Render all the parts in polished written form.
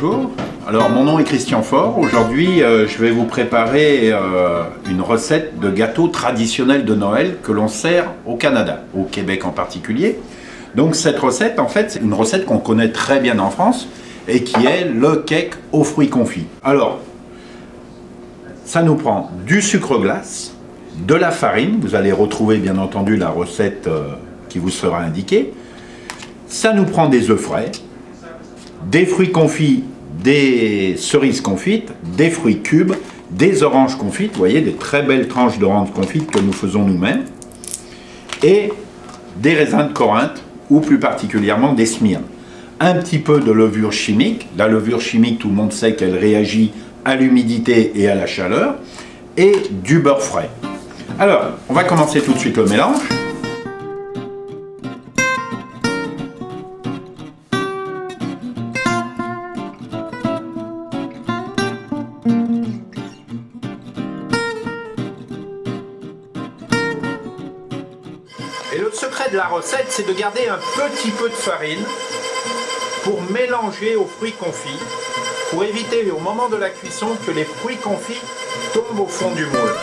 bonjour. Alors mon nom est Christian Faure. Aujourd'hui je vais vous préparer une recette de gâteau traditionnel de Noël que l'on sert au Canada, au Québec en particulier. Donc cette recette en fait c'est une recette qu'on connaît très bien en France et qui est le cake aux fruits confits. Alors ça nous prend du sucre glace, de la farine, vous allez retrouver bien entendu la recette qui vous sera indiquée. Ça nous prend des œufs frais, des fruits confits, des cerises confites, des fruits cubes, des oranges confites, vous voyez, des très belles tranches d'oranges confites que nous faisons nous-mêmes, et des raisins de Corinthe, ou plus particulièrement des Smyrnes. Un petit peu de levure chimique, la levure chimique tout le monde sait qu'elle réagit à l'humidité et à la chaleur, et du beurre frais. Alors, on va commencer tout de suite le mélange. Et le secret de la recette, c'est de garder un petit peu de farine pour mélanger aux fruits confits, pour éviter au moment de la cuisson que les fruits confits tombent au fond du moule.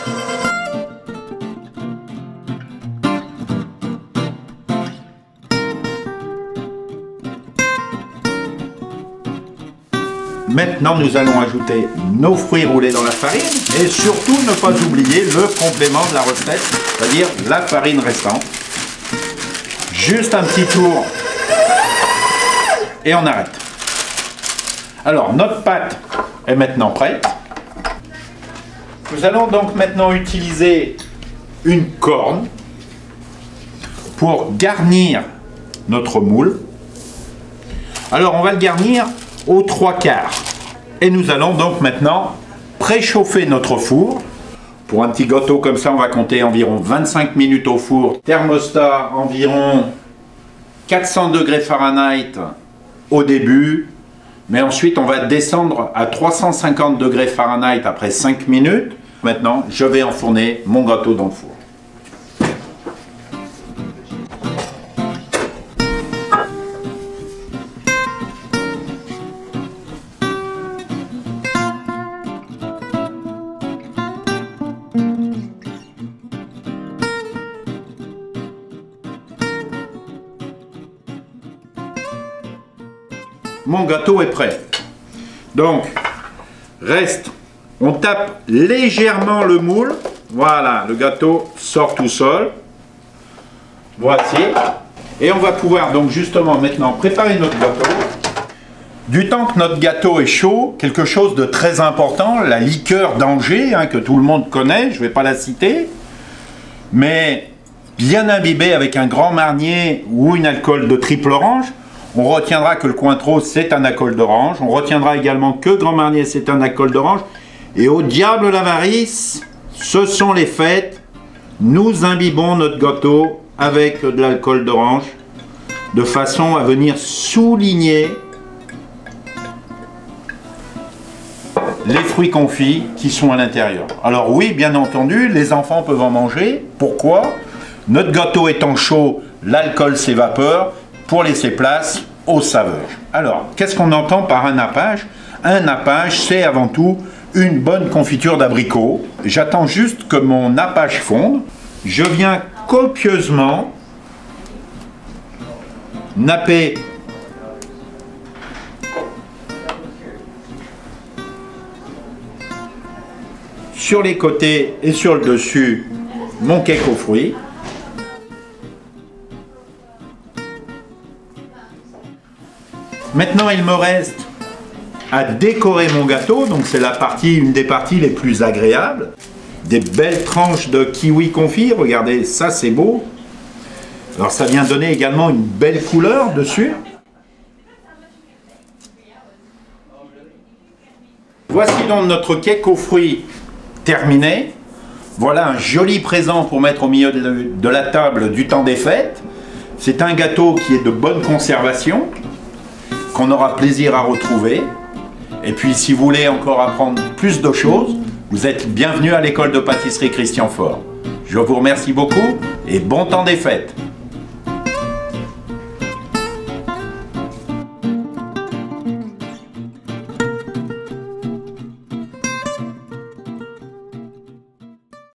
Maintenant, nous allons ajouter nos fruits roulés dans la farine et surtout ne pas oublier le complément de la recette, c'est-à-dire la farine restante. Juste un petit tour et on arrête. Alors, notre pâte est maintenant prête. Nous allons donc maintenant utiliser une corne pour garnir notre moule. Alors, on va le garnir aux 3/4. Et nous allons donc maintenant préchauffer notre four. Pour un petit gâteau comme ça, on va compter environ 25 minutes au four. Thermostat environ 400 degrés Fahrenheit au début. Mais ensuite, on va descendre à 350 degrés Fahrenheit après 5 minutes. Maintenant, je vais enfourner mon gâteau dans le four. Mon gâteau est prêt. Donc, reste, on tape légèrement le moule. Voilà, le gâteau sort tout seul. Voici. Et on va pouvoir donc justement maintenant préparer notre gâteau. Du temps que notre gâteau est chaud, quelque chose de très important, la liqueur d'Angers, que tout le monde connaît, je ne vais pas la citer, mais bien imbibée avec un grand marnier ou une alcool de triple orange. On retiendra que le Cointreau, c'est un alcool d'orange. On retiendra également que Grand Marnier, c'est un alcool d'orange. Et au diable l'avarice, ce sont les fêtes. Nous imbibons notre gâteau avec de l'alcool d'orange, de façon à venir souligner les fruits confits qui sont à l'intérieur. Alors oui, bien entendu, les enfants peuvent en manger. Pourquoi? Notre gâteau étant chaud, l'alcool s'évapore, pour laisser place aux saveurs. Alors, qu'est-ce qu'on entend par un nappage? Un nappage, c'est avant tout une bonne confiture d'abricot. J'attends juste que mon nappage fonde. Je viens copieusement napper sur les côtés et sur le dessus mon cake aux fruits. Maintenant, il me reste à décorer mon gâteau, donc c'est une des parties les plus agréables. Des belles tranches de kiwi confit, regardez, ça c'est beau. Alors ça vient donner également une belle couleur dessus. Voici donc notre cake aux fruits terminé. Voilà un joli présent pour mettre au milieu de la table du temps des fêtes. C'est un gâteau qui est de bonne conservation, qu'on aura plaisir à retrouver. Et puis si vous voulez encore apprendre plus de choses, vous êtes bienvenus à l'école de pâtisserie Christian Faure. Je vous remercie beaucoup et bon temps des fêtes.